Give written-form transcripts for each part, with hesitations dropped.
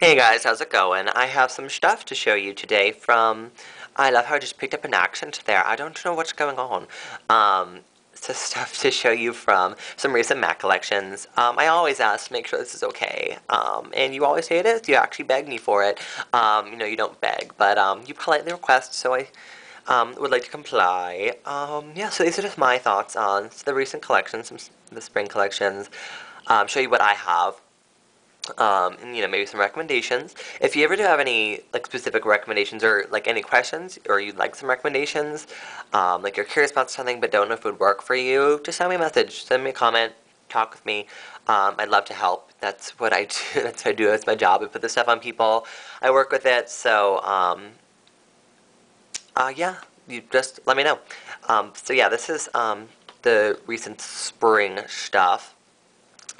Hey guys, how's it going? I have some stuff to show you today from. I love how I just picked up an accent there. I don't know what's going on. So stuff to show you from some recent Mac collections. I always ask to make sure this is okay. And you always say it is. You actually beg me for it. You don't beg, but you politely request, so I would like to comply. Yeah, so these are just my thoughts on the recent collections, the spring collections. Show you what I have and maybe some recommendations. If you ever do have any like specific recommendations or like any questions or you'd like some recommendations, like you're curious about something but don't know if it would work for you, just send me a message, send me a comment, talk with me. I'd love to help. That's what I do. That's what I do. It's my job. I put this stuff on people. I work with it. So yeah, you just let me know. So yeah, this is the recent spring stuff.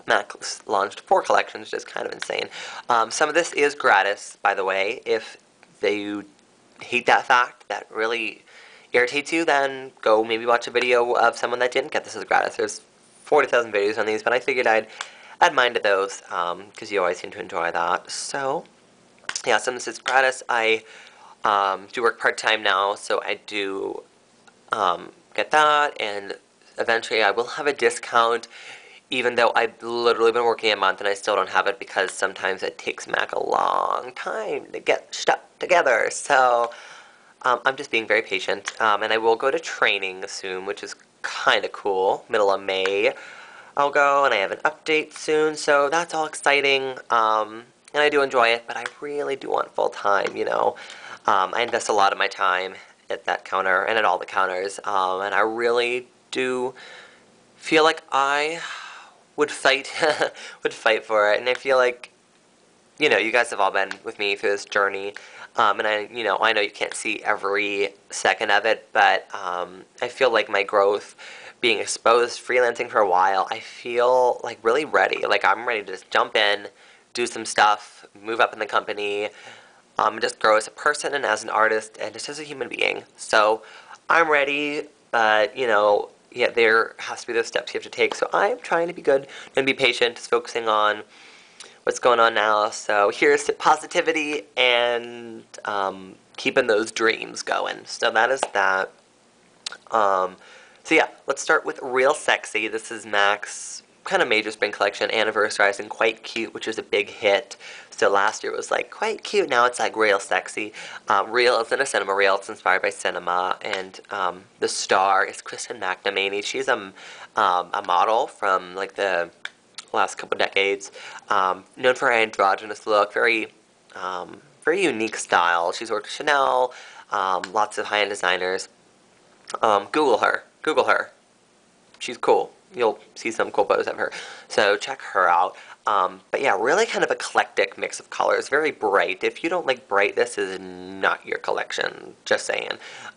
Mac launched 4 collections, which is kind of insane. Some of this is gratis, by the way. If you hate that fact, that really irritates you, then go maybe watch a video of someone that didn't get this as gratis. There's 40,000 videos on these, but I figured I'd mind those, because you always seem to enjoy that. So, yeah, some of this is gratis. I do work part-time now, so I do get that, and eventually I will have a discount even though I've literally been working a month and I still don't have it because sometimes it takes Mac a long time to get stuff together. So I'm just being very patient. And I will go to training soon, which is kind of cool. Middle of May I'll go, and I have an update soon, so that's all exciting. And I do enjoy it, but I really do want full time, you know. I invest a lot of my time at that counter and at all the counters, and I really do feel like I would fight would fight for it, and I feel like you guys have all been with me through this journey, and I know you can't see every second of it, but I feel like my growth, being exposed, freelancing for a while, I feel like really ready. Like I'm ready to just jump in, do some stuff, move up in the company, just grow as a person and as an artist and just as a human being. So I'm ready, but yeah, there has to be those steps you have to take. So I'm trying to be good and be patient, just focusing on what's going on now. So here's to positivity and keeping those dreams going. So that is that. So yeah, let's start with Real Sexy. This is Mac's kind of major spring collection, anniversarizing Quite Cute, which was a big hit. So last year was like Quite Cute, now it's like Real Sexy. Real isn't a cinema reel, it's inspired by cinema, and the star is Kristen McNamee. She's a model from like the last couple decades, known for her androgynous look, very unique style. She's worked with Chanel, lots of high-end designers. Google her. Google her. She's cool. You'll see some cool photos of her. So check her out. But yeah, really kind of eclectic mix of colors. Very bright. If you don't like bright, this is not your collection. Just saying.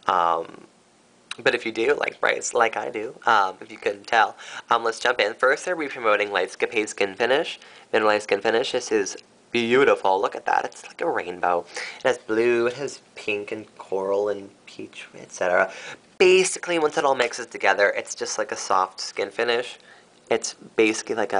But if you do like brights, like I do, if you couldn't tell, let's jump in. First, they're re-promoting Lightscapade Skin Finish. Mineralized Skin Finish. This is beautiful. Look at that. It's like a rainbow. It has blue, it has pink and coral and peach, etc. Basically, once it all mixes together, it's just like a soft skin finish. It's basically like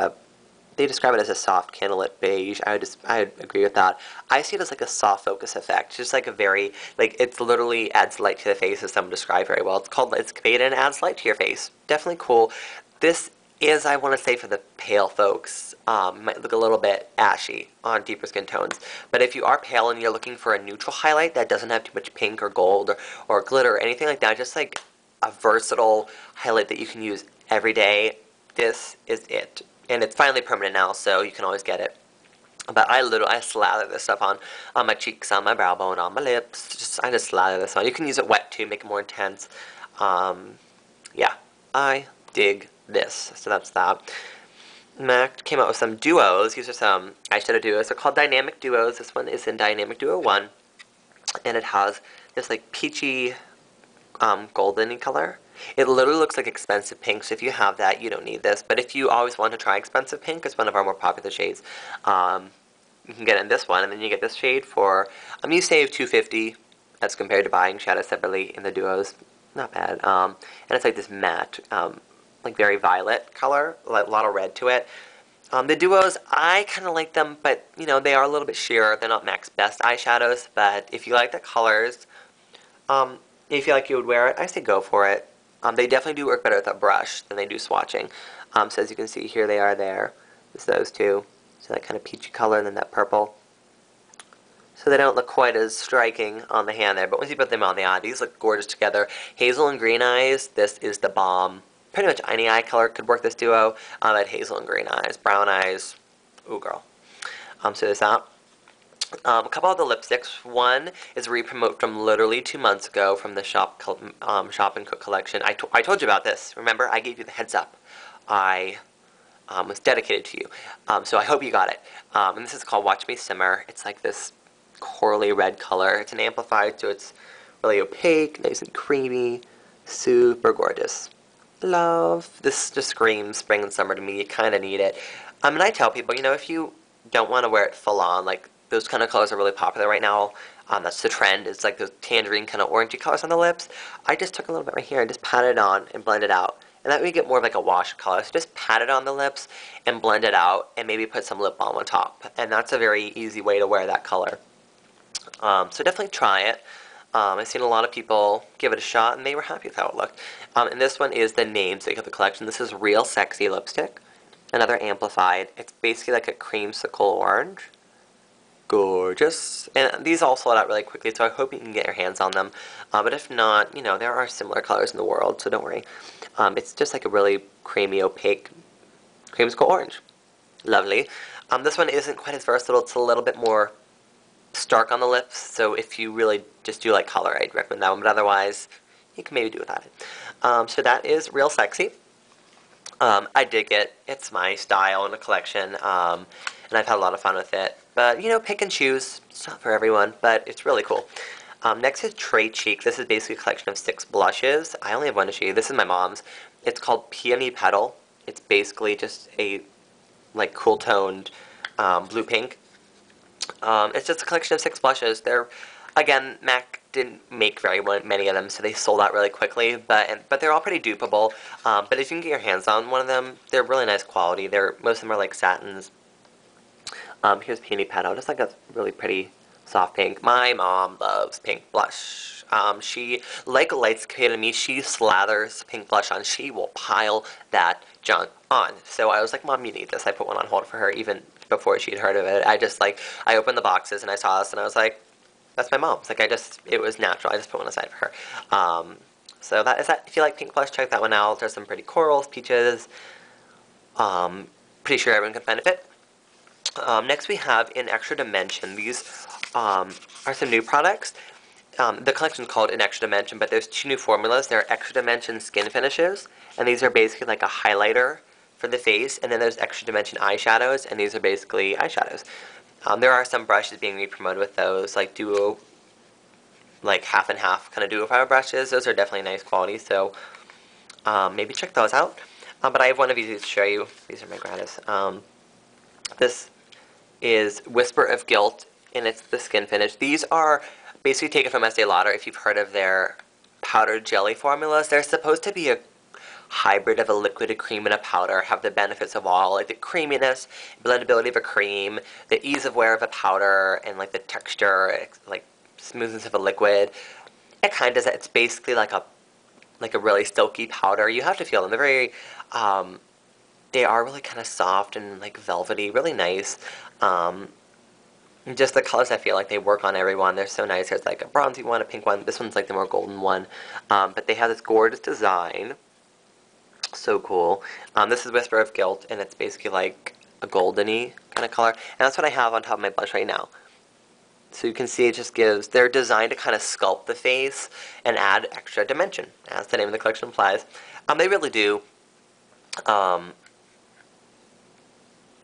they describe it as a soft candlelit beige. I agree with that. I see it as like a soft focus effect. Just like a very, it literally adds light to the face, as someone described very well. It's called Lightscapade and it adds light to your face. Definitely cool. This is, I want to say, for the pale folks. Might look a little bit ashy on deeper skin tones. But if you are pale and you're looking for a neutral highlight that doesn't have too much pink or gold or glitter or anything like that, just like a versatile highlight that you can use every day, this is it. And it's finally permanent now, so you can always get it. But I slather this stuff on my cheeks, on my brow bone, on my lips. I just slather this on. You can use it wet too, make it more intense. Yeah, I dig this. So that's that. Mac came out with some duos. These are some eyeshadow duos. They're called Dynamic Duos. This one is in Dynamic Duo 1. And it has this like peachy golden color. It literally looks like expensive pink, so if you have that, you don't need this. But if you always want to try expensive pink, it's one of our more popular shades. You can get it in this one, and then you get this shade for, you save $2.50 as compared to buying shadows separately in the duos. Not bad. And it's like this matte, like very violet color, like a lot of red to it. The duos, I kind of like them, but you know they are a little bit sheer. They're not MAC's best eyeshadows, but if you like the colors, um, if you feel like you would wear it, I say go for it. They definitely do work better with a brush than they do swatching. So as you can see here, they are there. It's those two. So that kind of peachy color and then that purple. So they don't look quite as striking on the hand there, but once you put them on the eye, these look gorgeous together. Hazel and green eyes, this is the bomb. Pretty much any eye color could work this duo. I had hazel and green eyes, brown eyes, ooh girl. So there's that. A couple of the lipsticks. One is a re-promote from literally 2 months ago from the Shop and Cook collection. I told you about this. Remember, I gave you the heads up. I was dedicated to you. So I hope you got it. And this is called Watch Me Simmer. It's like this corally red color. It's an amplified, so it's really opaque, nice and creamy, super gorgeous. Love. This just screams spring and summer to me. You kind of need it. And I tell people, you know, if you don't want to wear it full on, like those kind of colors are really popular right now. That's the trend. It's like those tangerine kind of orangey colors on the lips. I just took a little bit right here and just pat it on and blend it out. And that way you get more of like a wash color. So just pat it on the lips and blend it out and maybe put some lip balm on top. And that's a very easy way to wear that color. So definitely try it. I've seen a lot of people give it a shot and they were happy with how it looked. And this one is the namesake of the collection. This is Real Sexy lipstick. Another amplified. It's basically like a creamsicle orange. Gorgeous. And these all sold out really quickly, so I hope you can get your hands on them. But if not, you know, there are similar colors in the world, so don't worry. It's just like a really creamy, opaque creamsicle orange. Lovely. This one isn't quite as versatile. It's a little bit more stark on the lips, so if you really just do like color, I'd recommend that one, but otherwise, you can maybe do without it. So that is Real Sexy. I dig it. It's my style in a collection, and I've had a lot of fun with it. But, you know, pick and choose. It's not for everyone, but it's really cool. Next is Tray Cheek. This is basically a collection of 6 blushes. I only have one to show you. This is my mom's. It's called Peony Petal. It's basically just a, like, cool-toned blue pink. It's just a collection of 6 blushes. They're, again, MAC didn't make very many of them, so they sold out really quickly, but they're all pretty dupeable. But if you can get your hands on one of them, they're really nice quality. Most of them are like satins. Here's Peony Petal, just like a really pretty soft pink. My mom loves pink blush. She, like a light skin to me, she slathers pink blush on. She will pile that junk on. So I was like, Mom, you need this. I put one on hold for her even before she'd heard of it. I opened the boxes and I saw this and I was like, that's my mom's. Like, it was natural. I just put one aside for her. So that is that. If you like pink blush, check that one out. There's some pretty corals, peaches. Pretty sure everyone can find a fit. Next we have In Extra Dimension. These are some new products. The collection is called In Extra Dimension, but there's 2 new formulas. They're Extra Dimension skin finishes, and these are basically like a highlighter for the face, and then there's Extra Dimension eyeshadows, and these are basically eyeshadows. There are some brushes being re-promoted with those, like duo, like half and half kind of duo fiber brushes. Those are definitely nice quality, so maybe check those out. But I have one of these to show you. These are my gratis. This is Whisper of Guilt, and it's the skin finish. These are basically taken from Estee Lauder. If you've heard of their powdered jelly formulas, they're supposed to be a hybrid of a liquid, a cream, and a powder, have the benefits of all, like the creaminess, blendability of a cream, the ease of wear of a powder, and like the texture, like smoothness of a liquid. It kind of does that. It's basically like a really silky powder. You have to feel them. They're very, they are really kind of soft and like velvety, really nice. Just the colors, I feel like they work on everyone. They're so nice. There's like a bronzy one, a pink one. This one's like the more golden one. But they have this gorgeous design. So cool. This is Whisper of Guilt, and it's basically like a goldeny kind of color. And that's what I have on top of my blush right now. So you can see it just gives, they're designed to kind of sculpt the face and add extra dimension, as the name of the collection implies. They really do.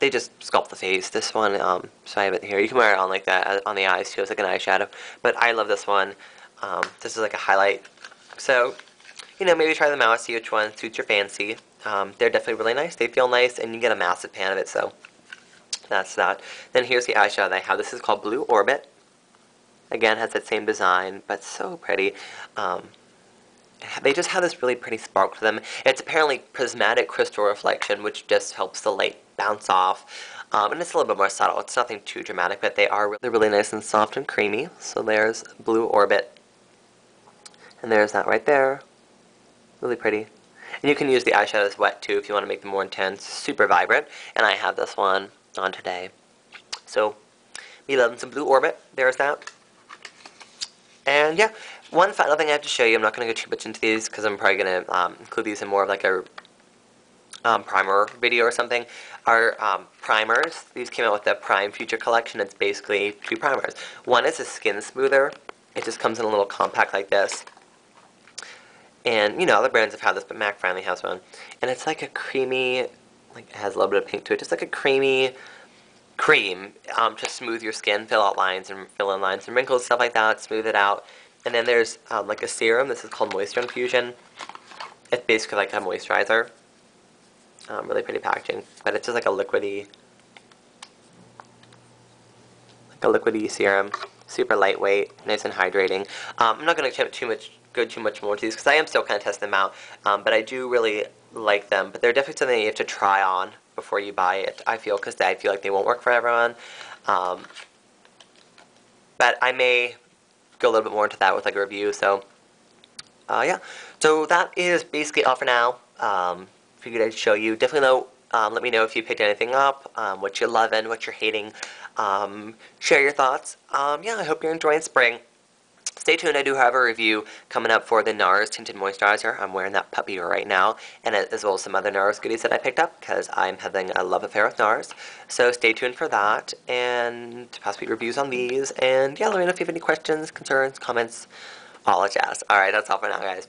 They just sculpt the face. This one, so I have it here. You can wear it on like that, on the eyes too. It's like an eyeshadow. But I love this one. This is like a highlight. So, you know, maybe try them out, see which one suits your fancy. They're definitely really nice. They feel nice, and you get a massive pan of it, so that's that. Then here's the eyeshadow that I have. This is called Blue Orbit. Again, has that same design, but so pretty. They just have this really pretty spark to them. It's apparently prismatic crystal reflection, which just helps the light bounce off. And it's a little bit more subtle. It's nothing too dramatic, but they are really nice and soft and creamy. So there's Blue Orbit. And there's that right there. Really pretty. And you can use the eyeshadows wet too if you want to make them more intense, super vibrant. And I have this one on today. So, me loving some Blue Orbit. There's that. And yeah, one final thing I have to show you. I'm not going to go too much into these because I'm probably going to include these in more of like a primer video or something. Our primers, these came out with the Prime Future collection. It's basically two primers. One is a skin smoother. It just comes in a little compact like this. And, you know, other brands have had this, but MAC finally has one. And it's like a creamy, like it has a little bit of pink to it, just like a creamy cream to smooth your skin, fill out lines and fill in lines and wrinkles, stuff like that, smooth it out. And then there's like a serum. This is called Moisture Infusion. It's basically like a moisturizer. Really pretty packaging, but it's just like a liquidy serum, super lightweight, nice and hydrating. I'm not going to go too much more to these because I am still kind of testing them out, but I do really like them. But they're definitely something you have to try on before you buy it, I feel, because I feel like they won't work for everyone. But I may go a little bit more into that with like a review. So yeah, so that is basically all for now. Figured I'd show you. Definitely know. Let me know if you picked anything up, what you're loving, what you're hating. Share your thoughts. Yeah, I hope you're enjoying spring. Stay tuned. I do have a review coming up for the NARS Tinted Moisturizer. I'm wearing that puppy right now, and as well as some other NARS goodies that I picked up because I'm having a love affair with NARS. So stay tuned for that and possibly reviews on these. And yeah, let me know if you have any questions, concerns, comments, all that jazz. Alright, that's all for now, guys.